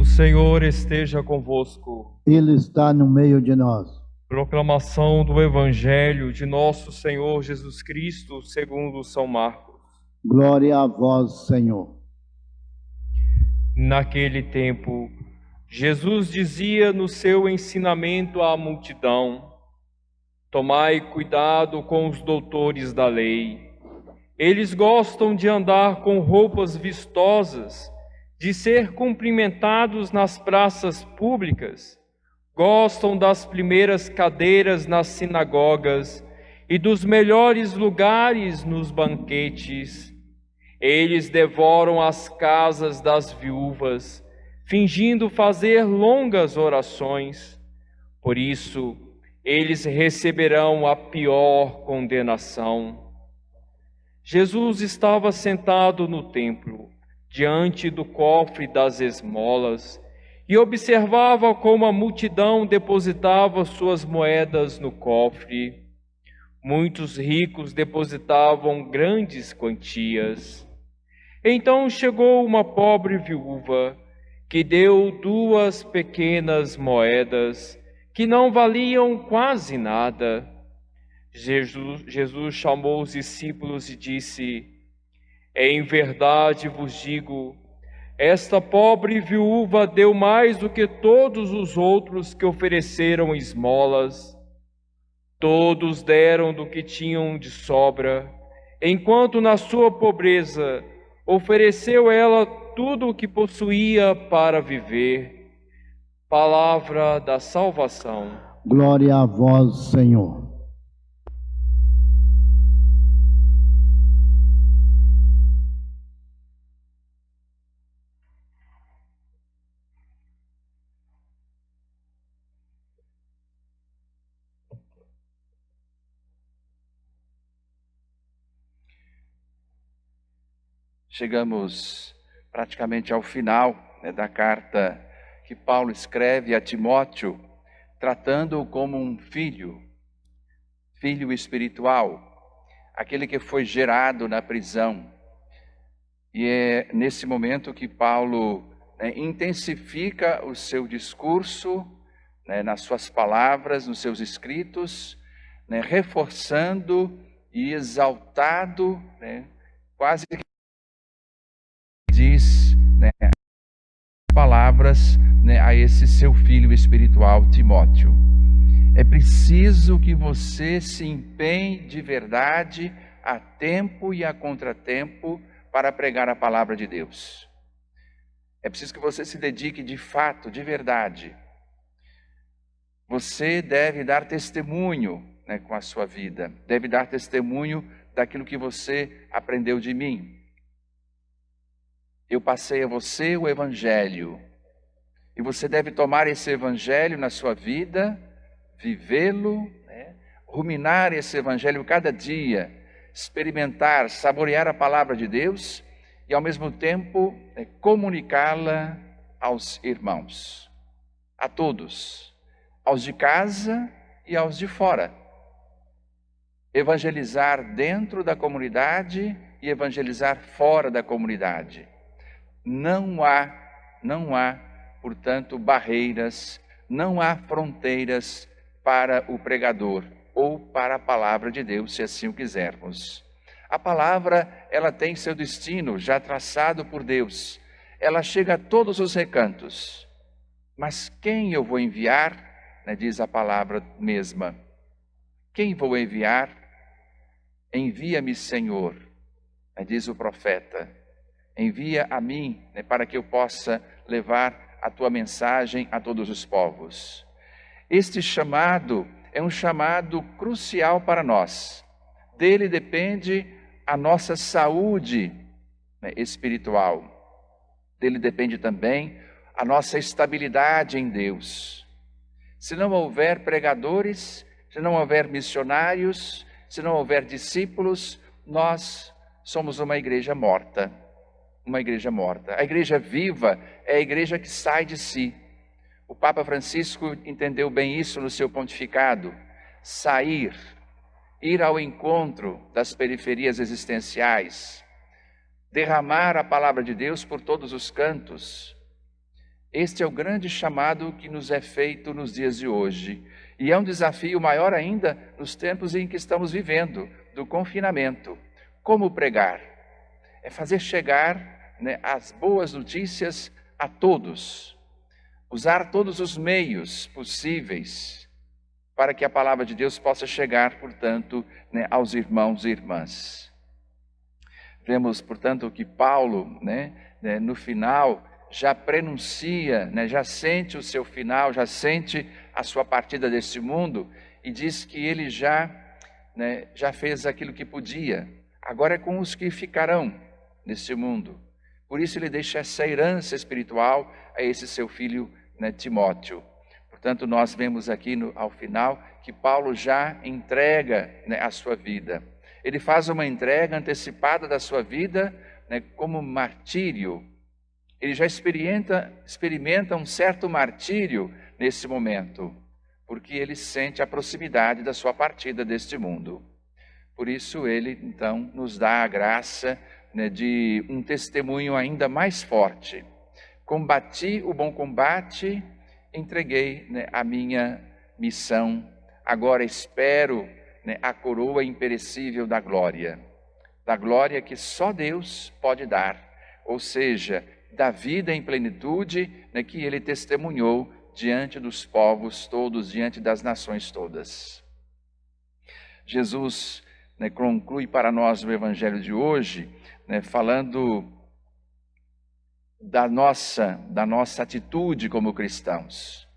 O Senhor esteja convosco. Ele está no meio de nós. Proclamação do Evangelho de nosso Senhor Jesus Cristo, segundo São Marcos. Glória a vós, Senhor. Naquele tempo, Jesus dizia no seu ensinamento à multidão: tomai cuidado com os doutores da lei. Eles gostam de andar com roupas vistosas, de ser cumprimentados nas praças públicas, gostam das primeiras cadeiras nas sinagogas e dos melhores lugares nos banquetes. Eles devoram as casas das viúvas, fingindo fazer longas orações. Por isso, eles receberão a pior condenação. Jesus estava sentado no templo, diante do cofre das esmolas, e observava como a multidão depositava suas moedas no cofre. Muitos ricos depositavam grandes quantias. Então chegou uma pobre viúva, que deu 2 pequenas moedas, que não valiam quase nada. Jesus chamou os discípulos e disse: em verdade vos digo, esta pobre viúva deu mais do que todos os outros que ofereceram esmolas. Todos deram do que tinham de sobra, enquanto na sua pobreza ofereceu ela tudo o que possuía para viver. Palavra da salvação. Glória a vós, Senhor. Chegamos praticamente ao final da carta que Paulo escreve a Timóteo, tratando-o como um filho espiritual, aquele que foi gerado na prisão. E é nesse momento que Paulo intensifica o seu discurso, nas suas palavras, nos seus escritos, reforçando e exaltado, quase que diz palavras a esse seu filho espiritual, Timóteo. É preciso que você se empenhe de verdade, a tempo e a contratempo, para pregar a palavra de Deus. É preciso que você se dedique de fato, de verdade. Você deve dar testemunho com a sua vida, deve dar testemunho daquilo que você aprendeu de mim. Eu passei a você o Evangelho, e você deve tomar esse Evangelho na sua vida, vivê-lo, ruminar esse Evangelho cada dia, experimentar, saborear a palavra de Deus e ao mesmo tempo comunicá-la aos irmãos, a todos, aos de casa e aos de fora. Evangelizar dentro da comunidade e evangelizar fora da comunidade. Não há, portanto, barreiras, não há fronteiras para o pregador ou para a palavra de Deus, se assim o quisermos. A palavra, ela tem seu destino já traçado por Deus. Ela chega a todos os recantos. Mas quem eu vou enviar, diz a palavra mesma. Quem vou enviar? Envia-me, Senhor, diz o profeta. Envia a mim, para que eu possa levar a tua mensagem a todos os povos. Este chamado é um chamado crucial para nós. Dele depende a nossa saúde espiritual. Dele depende também a nossa estabilidade em Deus. Se não houver pregadores, se não houver missionários, se não houver discípulos, nós somos uma igreja morta. Uma igreja morta. A igreja viva é a igreja que sai de si. O Papa Francisco entendeu bem isso no seu pontificado. Sair, ir ao encontro das periferias existenciais, derramar a palavra de Deus por todos os cantos. Este é o grande chamado que nos é feito nos dias de hoje. E é um desafio maior ainda nos tempos em que estamos vivendo, do confinamento. Como pregar? É fazer chegar, as boas notícias a todos. Usar todos os meios possíveis para que a palavra de Deus possa chegar, portanto, aos irmãos e irmãs. Vemos, portanto, que Paulo, no final, já prenuncia, já sente o seu final, já sente a sua partida deste mundo e diz que ele já fez aquilo que podia. Agora é com os que ficarão neste mundo. Por isso ele deixa essa herança espiritual a esse seu filho, Timóteo. Portanto, nós vemos aqui ao final que Paulo já entrega a sua vida. Ele faz uma entrega antecipada da sua vida como martírio. Ele já experimenta um certo martírio nesse momento, porque ele sente a proximidade da sua partida deste mundo. Por isso ele, então, nos dá a graça de um testemunho ainda mais forte. Combati o bom combate, entreguei a minha missão, agora espero a coroa imperecível da glória que só Deus pode dar, ou seja, da vida em plenitude que ele testemunhou diante dos povos todos, diante das nações todas. Jesus conclui para nós o evangelho de hoje, falando da nossa atitude como cristãos.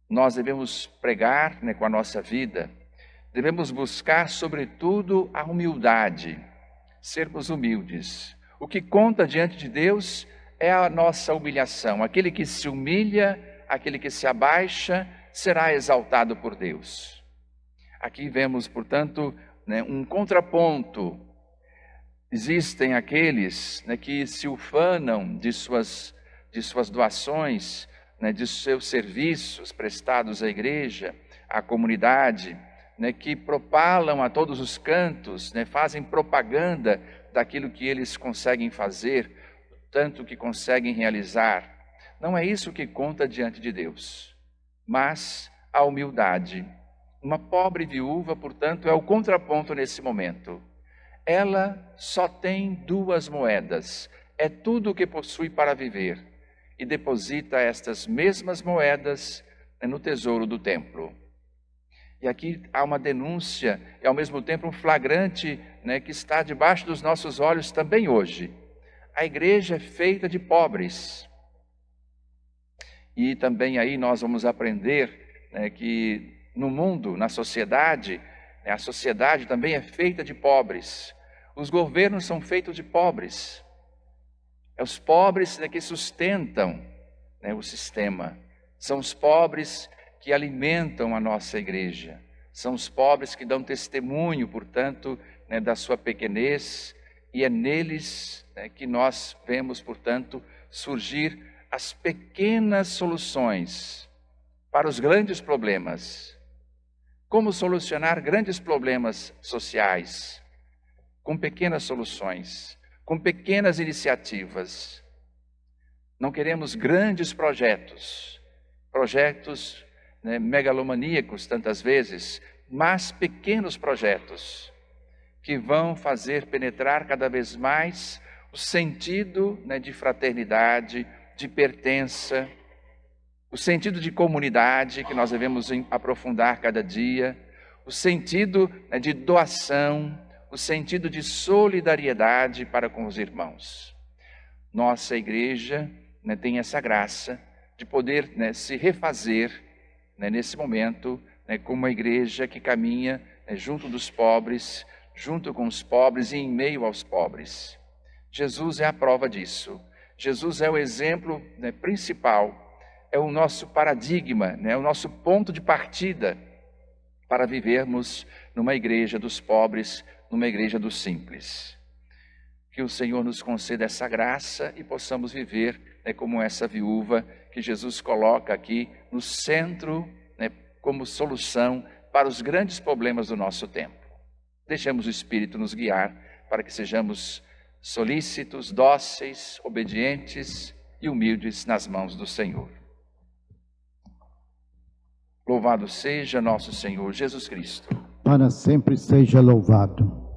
Nós devemos pregar com a nossa vida, devemos buscar, sobretudo, a humildade, sermos humildes. O que conta diante de Deus é a nossa humilhação. Aquele que se humilha, aquele que se abaixa, será exaltado por Deus. Aqui vemos, portanto, um contraponto. Existem aqueles que se ufanam de suas doações, de seus serviços prestados à igreja, à comunidade, que propalam a todos os cantos, fazem propaganda daquilo que eles conseguem fazer, tanto que conseguem realizar. Não é isso que conta diante de Deus, mas a humildade. Uma pobre viúva, portanto, é o contraponto nesse momento. Ela só tem 2 moedas, é tudo o que possui para viver, e deposita estas mesmas moedas no tesouro do templo. E aqui há uma denúncia e ao mesmo tempo um flagrante que está debaixo dos nossos olhos também hoje. A igreja é feita de pobres. E também aí nós vamos aprender que no mundo, na sociedade, a sociedade também é feita de pobres. Os governos são feitos de pobres. É os pobres que sustentam o sistema. São os pobres que alimentam a nossa igreja. São os pobres que dão testemunho, portanto, da sua pequenez, e é neles que nós vemos, portanto, surgir as pequenas soluções para os grandes problemas. Como solucionar grandes problemas sociais? Com pequenas soluções, com pequenas iniciativas. Não queremos grandes projetos megalomaníacos tantas vezes, mas pequenos projetos que vão fazer penetrar cada vez mais o sentido de fraternidade, de pertença, o sentido de comunidade que nós devemos aprofundar cada dia, o sentido de doação, o sentido de solidariedade para com os irmãos. Nossa igreja tem essa graça de poder se refazer nesse momento como uma igreja que caminha junto dos pobres, junto com os pobres e em meio aos pobres. Jesus é a prova disso. Jesus é o exemplo principal, é o nosso paradigma, o nosso ponto de partida para vivermos numa igreja dos pobres, numa igreja dos simples. Que o Senhor nos conceda essa graça e possamos viver como essa viúva que Jesus coloca aqui no centro, como solução para os grandes problemas do nosso tempo. Deixemos o Espírito nos guiar para que sejamos solícitos, dóceis, obedientes e humildes nas mãos do Senhor. Louvado seja nosso Senhor Jesus Cristo. Para sempre seja louvado.